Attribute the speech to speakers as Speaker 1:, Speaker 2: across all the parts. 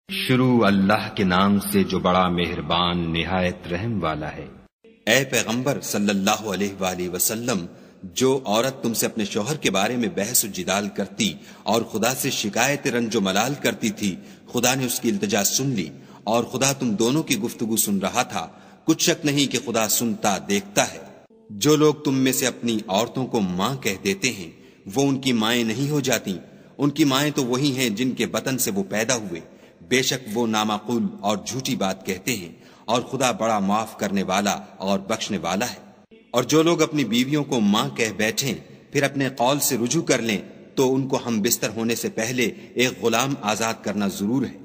Speaker 1: شروع اللہ کے نام سے جو بڑا مہربان نہایت رحم والا ہے۔
Speaker 2: اے پیغمبر صلی اللہ علیہ وآلہ وسلم، جو عورت تم سے اپنے شوہر کے بارے میں بحث و جدال کرتی اور خدا سے شکایت رنج و ملال کرتی تھی، خدا نے اس کی التجا سن لی اور خدا تم دونوں کی گفتگو سن رہا تھا۔ کچھ شک نہیں کہ خدا سنتا دیکھتا ہے۔ جو لوگ تم میں سے اپنی عورتوں کو ماں کہہ دیتے ہیں وہ ان کی مائیں نہیں ہو جاتی، ان کی مائیں تو وہی ہیں جن کے بطن سے وہ پیدا ہوئے۔ بے شک وہ نامعقول اور جھوٹی بات کہتے ہیں، اور خدا بڑا معاف کرنے والا اور بخشنے والا ہے۔ اور جو لوگ اپنی بیویوں کو ماں کہہ بیٹھیں پھر اپنے قول سے رجوع کر لیں تو ان کو ہم بستر ہونے سے پہلے ایک غلام آزاد کرنا ضرور ہے۔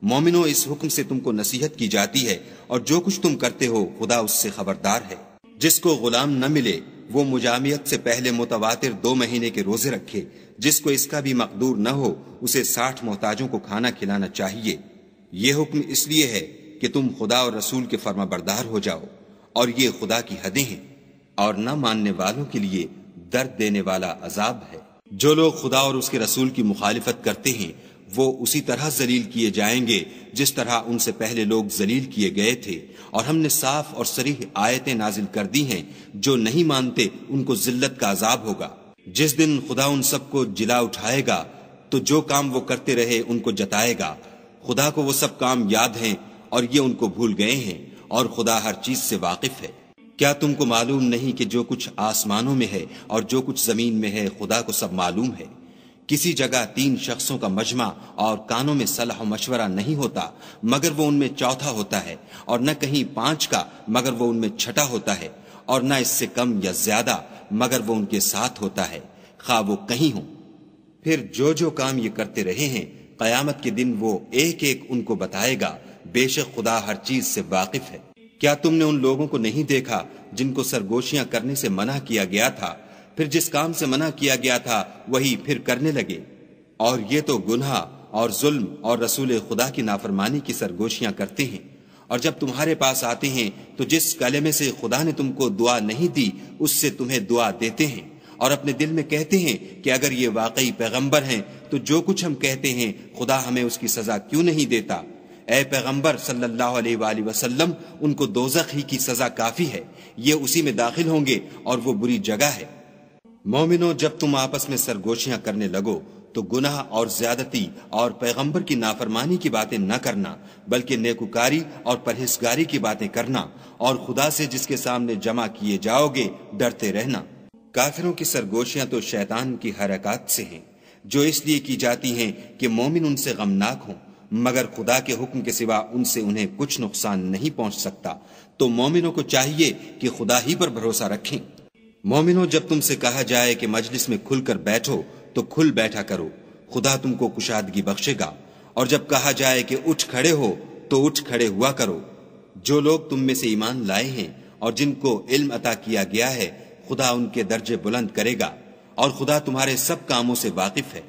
Speaker 2: مومنو، اس حکم سے تم کو نصیحت کی جاتی ہے، اور جو کچھ تم کرتے ہو خدا اس سے خبردار ہے۔ جس کو غلام نہ ملے وہ مجامعت سے پہلے متواتر 2 مہینے کے روزے رکھے۔ جس کو اس کا بھی مقدور نہ ہو اسے 60 محتاجوں کو کھانا کھلانا چاہیے۔ یہ حکم اس لیے ہے کہ تم خدا اور رسول کے فرما بردار ہو جاؤ، اور یہ خدا کی حدیں ہیں، اور نہ ماننے والوں کے لیے درد دینے والا عذاب ہے۔ جو لوگ خدا اور اس کے رسول کی مخالفت کرتے ہیں وہ اسی طرح ذلیل کیے جائیں گے جس طرح ان سے پہلے لوگ ذلیل کیے گئے تھے، اور ہم نے صاف اور صریح آیتیں نازل کر دی ہیں۔ جو نہیں مانتے ان کو ذلت کا عذاب ہوگا۔ جس دن خدا ان سب کو جلا اٹھائے گا تو جو کام وہ کرتے رہے ان کو جتائے گا۔ خدا کو وہ سب کام یاد ہیں اور یہ ان کو بھول گئے ہیں، اور خدا ہر چیز سے واقف ہے۔ کیا تم کو معلوم نہیں کہ جو کچھ آسمانوں میں ہے اور جو کچھ زمین میں ہے خدا کو سب معلوم ہے؟ کسی جگہ 3 شخصوں کا مجمع اور کانوں میں صلاح و مشورہ نہیں ہوتا مگر وہ ان میں چوتھا ہوتا ہے، اور نہ کہیں 5 کا مگر وہ ان میں چھٹا ہوتا ہے، اور نہ اس سے کم یا زیادہ مگر وہ ان کے ساتھ ہوتا ہے، خواہ وہ کہیں ہوں۔ پھر جو کام یہ کرتے رہے ہیں قیامت کے دن وہ ایک ایک ان کو بتائے گا۔ بے شک خدا ہر چیز سے واقف ہے۔ کیا تم نے ان لوگوں کو نہیں دیکھا جن کو سرگوشیاں کرنے سے منع کیا گیا تھا، پھر جس کام سے منع کیا گیا تھا وہی پھر کرنے لگے؟ اور یہ تو گناہ اور ظلم اور رسول خدا کی نافرمانی کی سرگوشیاں کرتے ہیں۔ اور جب تمہارے پاس آتے ہیں تو جس کلمے سے خدا نے تم کو دعا نہیں دی اس سے تمہیں دعا دیتے ہیں، اور اپنے دل میں کہتے ہیں کہ اگر یہ واقعی پیغمبر ہیں تو جو کچھ ہم کہتے ہیں خدا ہمیں اس کی سزا کیوں نہیں دیتا؟ اے پیغمبر صلی اللہ علیہ وآلہ وسلم، ان کو دوزخ ہی کی سزا کافی ہے، یہ اسی میں داخل ہوں گے اور وہ بری جگہ ہے۔ مومنو، جب تم آپس میں سرگوشیاں کرنے لگو تو گناہ اور زیادتی اور پیغمبر کی نافرمانی کی باتیں نہ کرنا، بلکہ نیکوکاری اور پرہیزگاری کی باتیں کرنا، اور خدا سے جس کے سامنے جمع کیے جاؤ گے ڈرتے رہنا۔ کافروں کی سرگوشیاں تو شیطان کی حرکات سے ہیں، جو اس لیے کی جاتی ہیں کہ مومن ان سے غمناک ہوں، مگر خدا کے حکم کے سوا ان سے انہیں کچھ نقصان نہیں پہنچ سکتا۔ تو مومنوں کو چاہیے کہ خدا ہی پر بھروسہ رکھیں۔ مومنوں، جب تم سے کہا جائے کہ مجلس میں کھل کر بیٹھو تو کھل بیٹھا کرو، خدا تم کو کشادگی بخشے گا۔ اور جب کہا جائے کہ اٹھ کھڑے ہو تو اٹھ کھڑے ہوا کرو۔ جو لوگ تم میں سے ایمان لائے ہیں اور جن کو علم عطا کیا گیا ہے خدا ان کے درجے بلند کرے گا، اور خدا تمہارے سب کاموں سے واقف ہے۔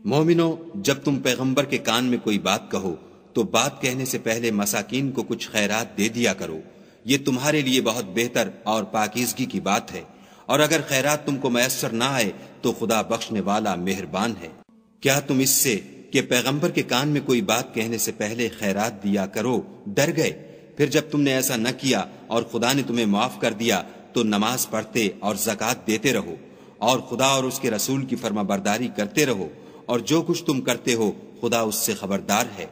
Speaker 2: مومنو، جب تم پیغمبر کے کان میں کوئی بات کہو تو بات کہنے سے پہلے مساکین کو کچھ خیرات دے دیا کرو، یہ تمہارے لیے بہت بہتر اور پاکیزگی کی بات ہے۔ اور اگر خیرات تم کو میسر نہ آئے تو خدا بخشنے والا مہربان ہے۔ کیا تم اس سے کہ پیغمبر کے کان میں کوئی بات کہنے سے پہلے خیرات دیا کرو ڈر گئے؟ پھر جب تم نے ایسا نہ کیا اور خدا نے تمہیں معاف کر دیا تو نماز پڑھتے اور زکوٰۃ دیتے رہو، اور خدا اور اس کے رسول کی فرما برداری کرتے رہو، اور جو کچھ تم کرتے ہو خدا اس سے خبردار ہے۔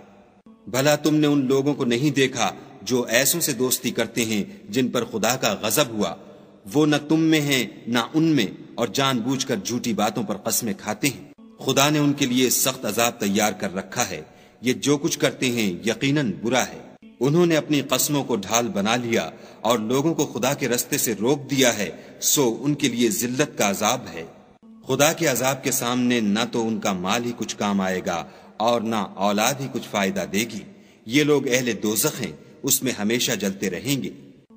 Speaker 2: بھلا تم نے ان لوگوں کو نہیں دیکھا جو ایسوں سے دوستی کرتے ہیں جن پر خدا کا غضب ہوا؟ وہ نہ تم میں ہیں نہ ان میں، اور جان بوجھ کر جھوٹی باتوں پر قسمیں کھاتے ہیں۔ خدا نے ان کے لیے سخت عذاب تیار کر رکھا ہے، یہ جو کچھ کرتے ہیں یقیناً برا ہے۔ انہوں نے اپنی قسموں کو ڈھال بنا لیا اور لوگوں کو خدا کے رستے سے روک دیا ہے، سو ان کے لیے ذلت کا عذاب ہے۔ خدا کے عذاب کے سامنے نہ تو ان کا مال ہی کچھ کام آئے گا اور نہ اولاد ہی کچھ فائدہ دے گی۔ یہ لوگ اہل دوزخ ہیں، اس میں ہمیشہ جلتے رہیں گے۔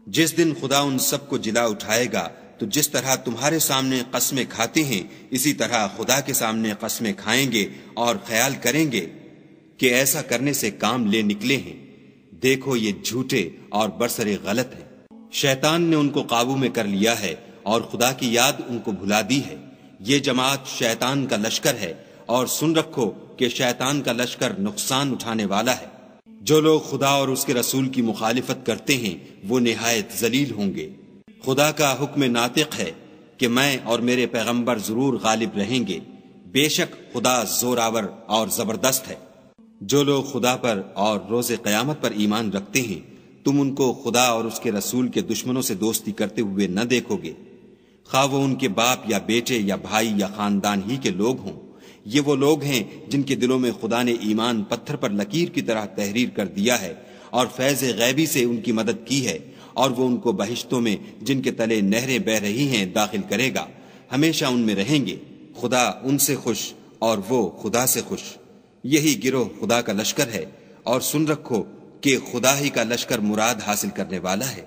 Speaker 2: جس دن خدا ان سب کو جلا اٹھائے گا تو جس طرح تمہارے سامنے قسمیں کھاتے ہیں اسی طرح خدا کے سامنے قسمیں کھائیں گے، اور خیال کریں گے کہ ایسا کرنے سے کام لے نکلے ہیں۔ دیکھو یہ جھوٹے اور برسر غلط ہیں۔ شیطان نے ان کو قابو میں کر لیا ہے اور خدا کی یاد ان کو بھلا دی ہے۔ یہ جماعت شیطان کا لشکر ہے، اور سن رکھو کہ شیطان کا لشکر نقصان اٹھانے والا ہے۔ جو لوگ خدا اور اس کے رسول کی مخالفت کرتے ہیں وہ نہایت ذلیل ہوں گے۔ خدا کا حکم ناطق ہے کہ میں اور میرے پیغمبر ضرور غالب رہیں گے، بے شک خدا زوراور اور زبردست ہے۔ جو لوگ خدا پر اور روز قیامت پر ایمان رکھتے ہیں تم ان کو خدا اور اس کے رسول کے دشمنوں سے دوستی کرتے ہوئے نہ دیکھو گے، خواہ وہ ان کے باپ یا بیٹے یا بھائی یا خاندان ہی کے لوگ ہوں۔ یہ وہ لوگ ہیں جن کے دلوں میں خدا نے ایمان پتھر پر لکیر کی طرح تحریر کر دیا ہے اور فیض غیبی سے ان کی مدد کی ہے، اور وہ ان کو بہشتوں میں جن کے تلے نہریں بہہ رہی ہیں داخل کرے گا، ہمیشہ ان میں رہیں گے۔ خدا ان سے خوش اور وہ خدا سے خوش۔ یہی گروہ خدا کا لشکر ہے، اور سن رکھو کہ خدا ہی کا لشکر مراد حاصل کرنے والا ہے۔